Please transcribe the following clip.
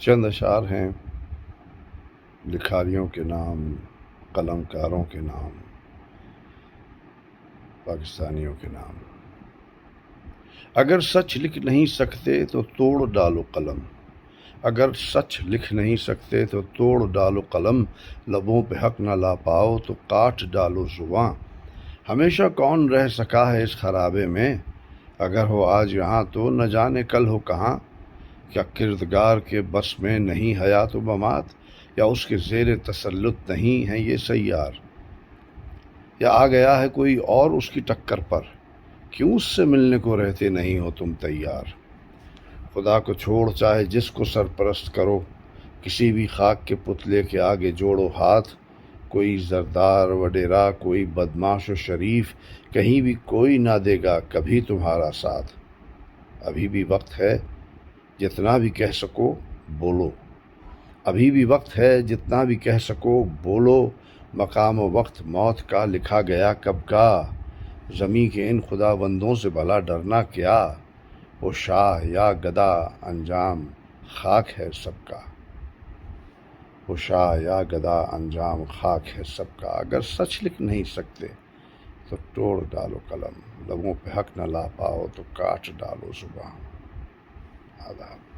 چند اشعار ہیں لکھاریوں کے نام، قلم کاروں کے نام، پاکستانیوں کے نام۔ اگر سچ لکھ نہیں سکتے تو توڑ ڈالو قلم، اگر سچ لکھ نہیں سکتے تو توڑ ڈالو قلم، لبوں پہ حق نہ لا پاؤ تو کاٹ ڈالو زباں۔ ہمیشہ کون رہ سکا ہے اس خرابے میں، اگر ہو آج یہاں تو نہ جانے کل ہو کہاں۔ کیا کردگار کے بس میں نہیں حیات و ممات، یا اس کے زیر تسلط نہیں ہے یہ سیار، یا آ گیا ہے کوئی اور اس کی ٹکر پر، کیوں اس سے ملنے کو رہتے نہیں ہو تم تیار۔ خدا کو چھوڑ چاہے جس کو سرپرست کرو، کسی بھی خاک کے پتلے کے آگے جوڑو ہاتھ۔ کوئی زردار وڈیرا، کوئی بدماش و شریف، کہیں بھی کوئی نہ دے گا کبھی تمہارا ساتھ۔ ابھی بھی وقت ہے جتنا بھی کہہ سکو بولو، ابھی بھی وقت ہے جتنا بھی کہہ سکو بولو۔ مقام و وقت موت کا لکھا گیا کب کا، زمیں کے ان خدا بندوں سے بھلا ڈرنا کیا۔ وہ شاہ یا گدا انجام خاک ہے سب کا، وہ شاہ یا گدا انجام خاک ہے سب کا۔ اگر سچ لکھ نہیں سکتے تو توڑ ڈالو قلم، لبوں پہ حق نہ لا پاؤ تو کاٹ ڈالو زباں۔ آداب۔